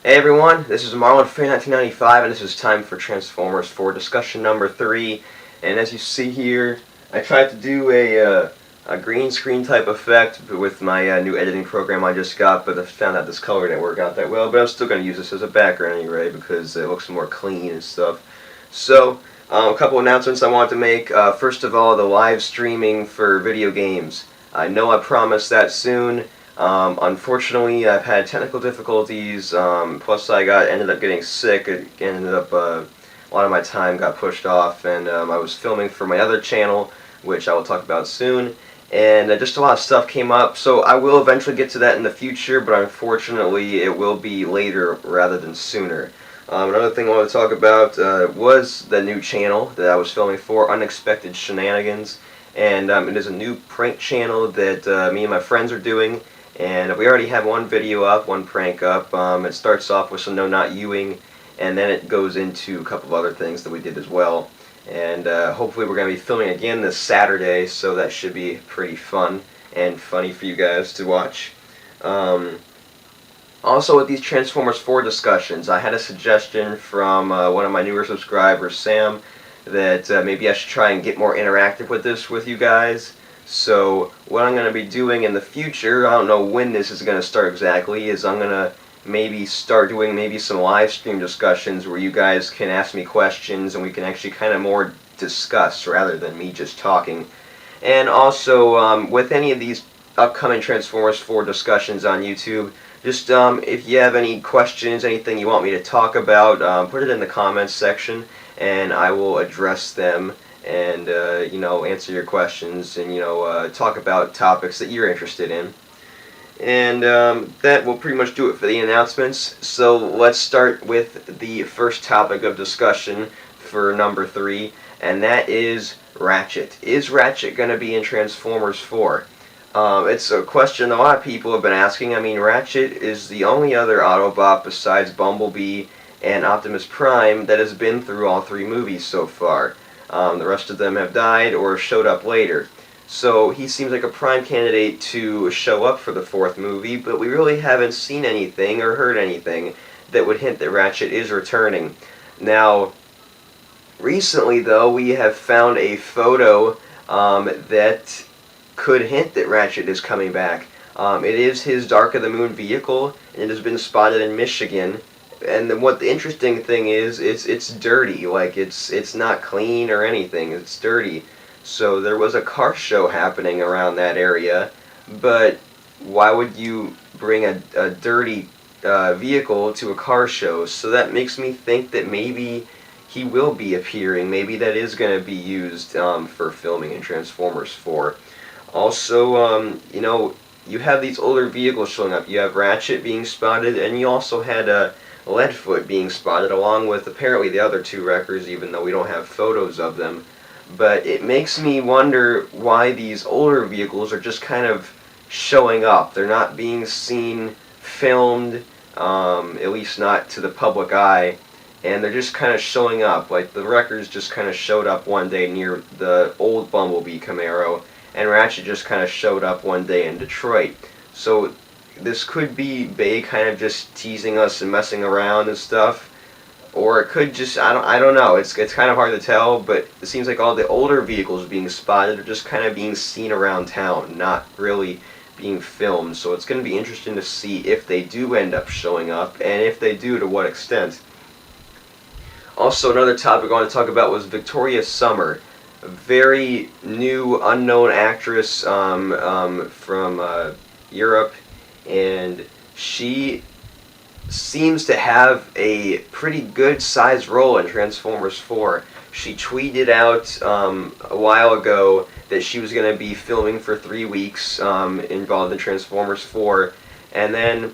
Hey everyone, this is Marlon for 1995, and this is time for Transformers 4 discussion number 3. And as you see here, I tried to do a green screen type effect with my new editing program I just got, but I found out this color didn't work out that well. But I'm still going to use this as a background anyway because it looks more clean and stuff. So, a couple announcements I wanted to make. First of all, the live streaming for video games. I know I promised that soon. Unfortunately, I've had technical difficulties, plus I ended up getting sick. It ended up, a lot of my time got pushed off, and I was filming for my other channel, which I will talk about soon, and just a lot of stuff came up, so I will eventually get to that in the future, but unfortunately it will be later rather than sooner. Another thing I want to talk about was the new channel that I was filming for, Unexpected Shenanigans, and it is a new prank channel that me and my friends are doing. And we already have one video up, one prank up. It starts off with some No Not Youing, and then it goes into a couple of other things that we did as well. And hopefully we're going to be filming again this Saturday, so that should be pretty fun and funny for you guys to watch. Also with these Transformers 4 discussions, I had a suggestion from one of my newer subscribers, Sam, that maybe I should try and get more interactive with this with you guys. So what I'm going to be doing in the future, I don't know when this is going to start exactly, is I'm going to maybe start doing maybe some live stream discussions where you guys can ask me questions and we can actually kind of more discuss rather than me just talking. And also with any of these upcoming Transformers 4 discussions on YouTube, just if you have any questions, anything you want me to talk about, put it in the comments section and I will address them and answer your questions and talk about topics that you're interested in. And that will pretty much do it for the announcements. So let's start with the first topic of discussion for number 3, and that is Ratchet. Is Ratchet going to be in Transformers 4? It's a question a lot of people have been asking. I mean, Ratchet is the only other Autobot besides Bumblebee and Optimus Prime that has been through all 3 movies so far. The rest of them have died or showed up later. So he seems like a prime candidate to show up for the 4th movie, but we really haven't seen anything or heard anything that would hint that Ratchet is returning. Now, recently though, we have found a photo that could hint that Ratchet is coming back. It is his Dark of the Moon vehicle, and it has been spotted in Michigan. And then what the interesting thing is, it's dirty. Like it's not clean or anything. It's dirty. So there was a car show happening around that area, but why would you bring a dirty vehicle to a car show? So that makes me think that maybe he will be appearing. Maybe that is going to be used for filming in Transformers 4. Also, you have these older vehicles showing up. You have Ratchet being spotted, and you also had Leadfoot being spotted, along with apparently the other 2 wreckers, even though we don't have photos of them. But it makes me wonder why these older vehicles are just kind of showing up. They're not being seen, filmed, at least not to the public eye, and they're just kind of showing up. Like the wreckers just kind of showed up one day near the old Bumblebee Camaro, and Ratchet just kind of showed up one day in Detroit. So this could be Bay kind of just teasing us and messing around and stuff, or it could just, I don't know, it's kind of hard to tell, but it seems like all the older vehicles being spotted are just kind of being seen around town, not really being filmed. So it's going to be interesting to see if they do end up showing up, and if they do, to what extent. Also, another topic I want to talk about was Victoria Summer, a very new, unknown actress from Europe, and she seems to have a pretty good sized role in Transformers 4. She tweeted out a while ago that she was going to be filming for 3 weeks involved in Transformers 4, and then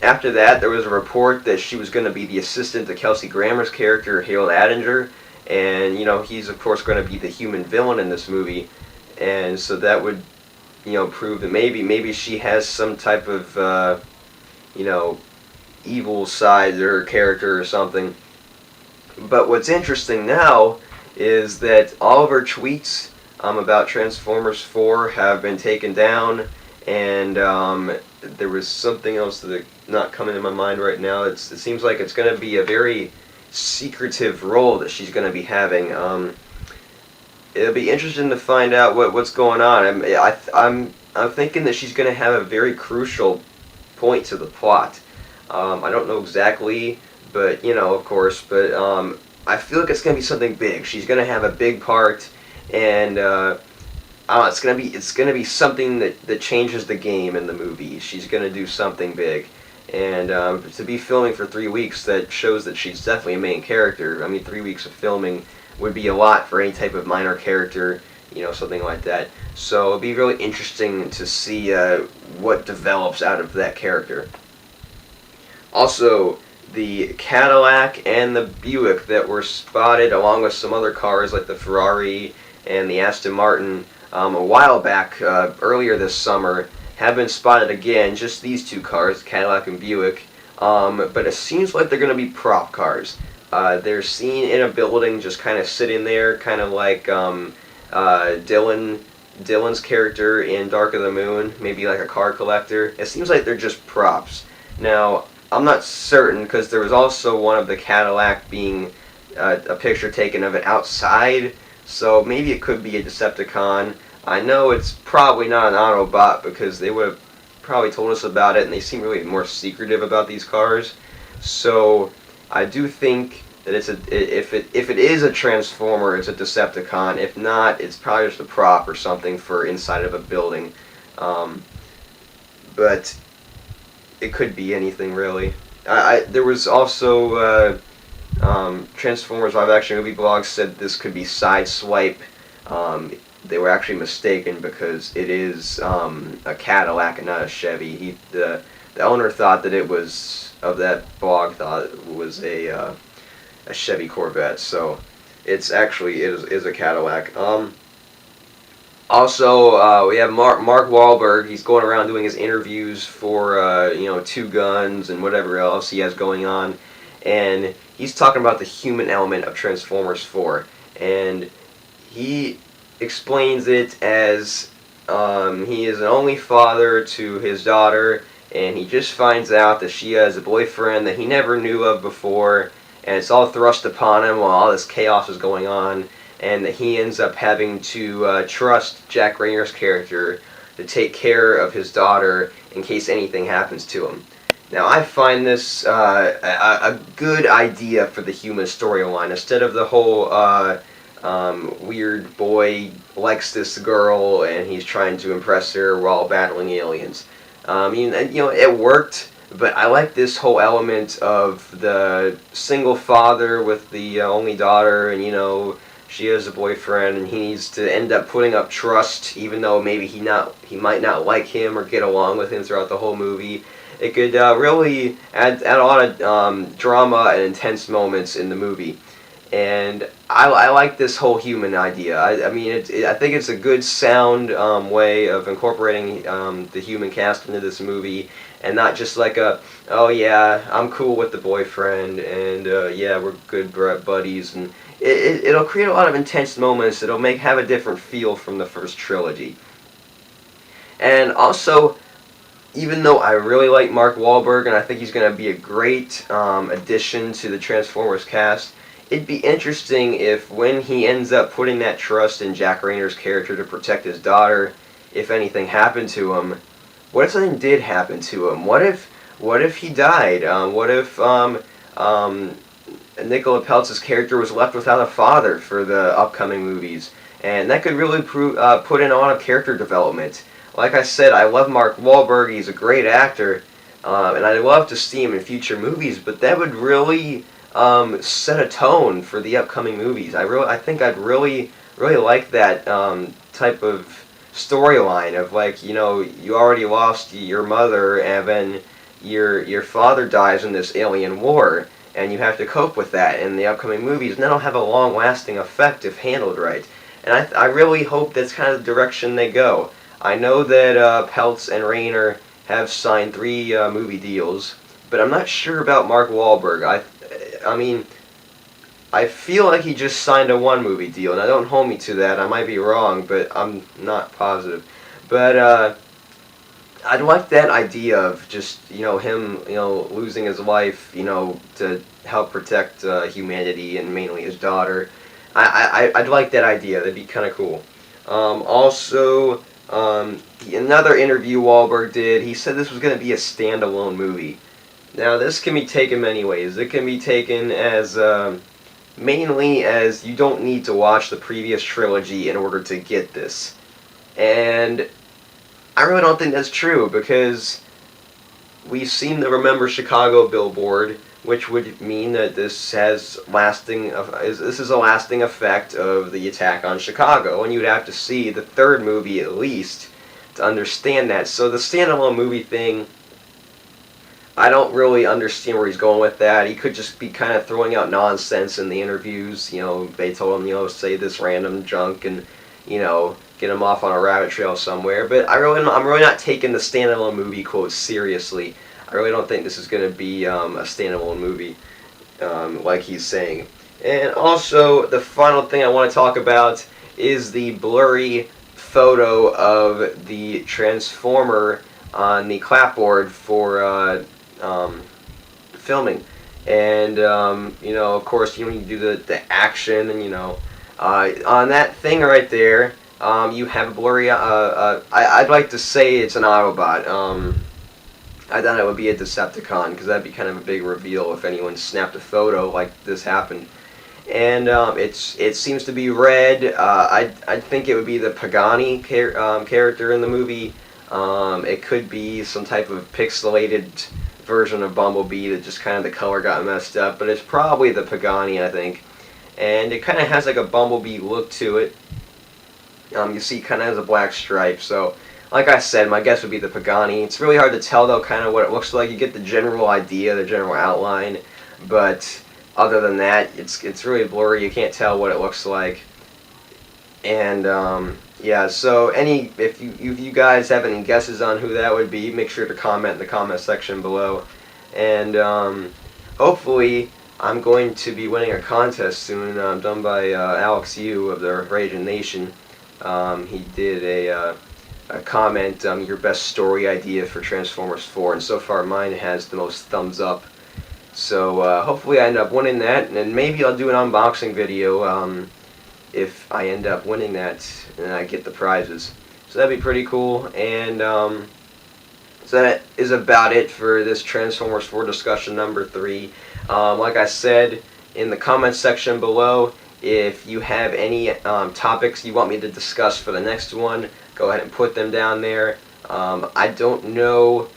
after that there was a report that she was going to be the assistant to Kelsey Grammer's character, Harold Attinger, and he's of course going to be the human villain in this movie, and so that would prove that maybe she has some type of evil side to her character or something. But what's interesting now is that all of her tweets about Transformers 4 have been taken down, and there was something else that not coming to my mind right now. It seems like it's going to be a very secretive role that she's going to be having. It'll be interesting to find out what's going on. I'm thinking that she's going to have a very crucial point to the plot. I don't know exactly, but of course. But I feel like it's going to be something big. She's going to have a big part, and it's gonna be something that changes the game in the movie. She's gonna do something big, and to be filming for 3 weeks, that shows that she's definitely a main character. I mean, 3 weeks of filming would be a lot for any type of minor character, something like that. So it'll be really interesting to see what develops out of that character. Also, the Cadillac and the Buick that were spotted along with some other cars like the Ferrari and the Aston Martin a while back, earlier this summer, have been spotted again. Just these two cars, Cadillac and Buick, but it seems like they're going to be prop cars. They're seen in a building, just kind of sitting there, kind of like Dylan's character in Dark of the Moon, maybe like a car collector. It seems like they're just props. Now, I'm not certain, because there was also one of the Cadillac being a picture taken of it outside, so maybe it could be a Decepticon. I know it's probably not an Autobot, because they would have probably told us about it, and they seem really more secretive about these cars. So I do think that if it is a Transformer, it's a Decepticon. If not, it's probably just a prop or something for inside of a building. But it could be anything, really. There was also Transformers live action movie blogs said this could be Sideswipe. They were actually mistaken, because it is a Cadillac and not a Chevy. The owner thought that it was, of that blog, thought it was a Chevy Corvette. So it's actually is a Cadillac. Also, we have Mark Wahlberg. He's going around doing his interviews for Two Guns and whatever else he has going on, and he's talking about the human element of Transformers 4, and he explains it as he is an only father to his daughter, and he just finds out that she has a boyfriend that he never knew of before, and it's all thrust upon him while all this chaos is going on, and that he ends up having to trust Jack Rayner's character to take care of his daughter in case anything happens to him. Now, I find this a good idea for the human storyline. Instead of the whole weird boy likes this girl and he's trying to impress her while battling aliens. It worked, but I like this whole element of the single father with the only daughter, and she has a boyfriend, and he needs to end up putting up trust, even though maybe he might not like him or get along with him throughout the whole movie. It could really add a lot of drama and intense moments in the movie. And I like this whole human idea. I think it's a good sound way of incorporating the human cast into this movie, and not just like oh yeah, I'm cool with the boyfriend, and yeah, we're good buddies, and it'll create a lot of intense moments. It'll have a different feel from the first trilogy. And also, even though I really like Mark Wahlberg, and I think he's going to be a great addition to the Transformers cast, it'd be interesting if, when he ends up putting that trust in Jack Rayner's character to protect his daughter, if anything happened to him. What if something did happen to him? What if he died? What if Nicola Peltz's character was left without a father for the upcoming movies? And that could really put in a lot of character development. Like I said, I love Mark Wahlberg. He's a great actor, and I'd love to see him in future movies. But that would really set a tone for the upcoming movies. I think I'd really like that type of storyline of, like, you already lost your mother, and then your father dies in this alien war, and you have to cope with that in the upcoming movies, and that'll have a long-lasting effect if handled right. And I really hope that's kind of the direction they go. I know that Peltz and Rayner have signed 3 movie deals, but I'm not sure about Mark Wahlberg. I feel like he just signed a 1 movie deal. Now, don't hold me to that. I might be wrong, but I'm not positive. But I'd like that idea of just, him, losing his life, to help protect humanity and mainly his daughter. I'd like that idea. That'd be kind of cool. Also, another interview Wahlberg did, he said this was going to be a standalone movie. Now, this can be taken many ways. It can be taken as mainly as you don't need to watch the previous trilogy in order to get this. And I really don't think that's true, because we seem to remember Chicago billboard, which would mean that this has this is a lasting effect of the attack on Chicago, and you'd have to see the third movie at least to understand that. So the standalone movie thing, I don't really understand where he's going with that. He could just be kind of throwing out nonsense in the interviews. They told him, say this random junk and, get him off on a rabbit trail somewhere. But I'm really not taking the standalone movie quote seriously. I really don't think this is going to be a standalone movie, like he's saying. And also, the final thing I want to talk about is the blurry photo of the Transformer on the clapboard for filming. And, of course, when you do the action, and, on that thing right there, you have a blurry, I'd like to say it's an Autobot. I thought it would be a Decepticon, because that'd be kind of a big reveal if anyone snapped a photo like this happened. And it seems to be red. I think it would be the Pagani character in the movie. It could be some type of pixelated version of Bumblebee that just kind of the color got messed up, but it's probably the Pagani, I think. And it kind of has like a Bumblebee look to it. You see it kind of has a black stripe, so like I said, my guess would be the Pagani. It's really hard to tell though kind of what it looks like. You get the general idea, the general outline, but other than that, it's really blurry. You can't tell what it looks like. And yeah, so if you guys have any guesses on who that would be, make sure to comment in the comment section below. And hopefully I'm going to be winning a contest soon, done by Alex Yu of the Raging Nation. He did a comment, your best story idea for Transformers 4, and so far mine has the most thumbs up. So hopefully I end up winning that, and maybe I'll do an unboxing video if I end up winning that and I get the prizes. So that'd be pretty cool. And so that is about it for this Transformers 4 discussion number 3. Like I said, in the comments section below, if you have any topics you want me to discuss for the next one, go ahead and put them down there. I don't know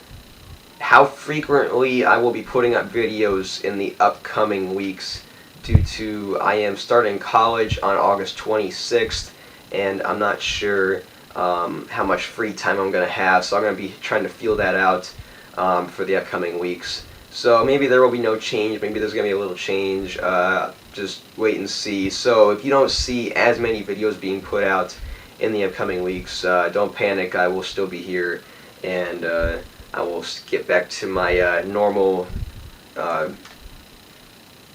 how frequently I will be putting up videos in the upcoming weeks, due to I am starting college on August 26th, and I'm not sure how much free time I'm going to have, so I'm going to be trying to feel that out for the upcoming weeks. So maybe there will be no change, maybe there's going to be a little change, just wait and see. So if you don't see as many videos being put out in the upcoming weeks, don't panic, I will still be here, and I will get back to my normal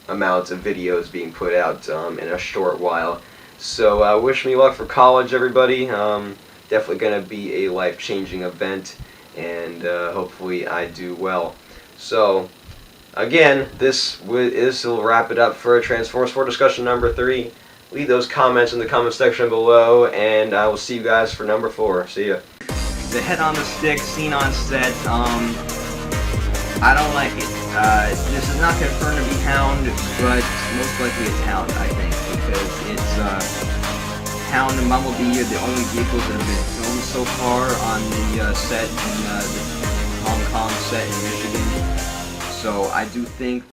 amounts of videos being put out in a short while. So wish me luck for college, everybody. Definitely going to be a life-changing event, and hopefully I do well. So again, this will wrap it up for Transformers 4 discussion number 3. Leave those comments in the comment section below, and I will see you guys for number 4. See ya. The head on the stick, seen on set, I don't like it. This is not confirmed to be Hound, but most likely it's Hound, I think, because it's Hound and Bumblebee are the only vehicles that have been filmed so far on the set in the Hong Kong set in Michigan. So I do think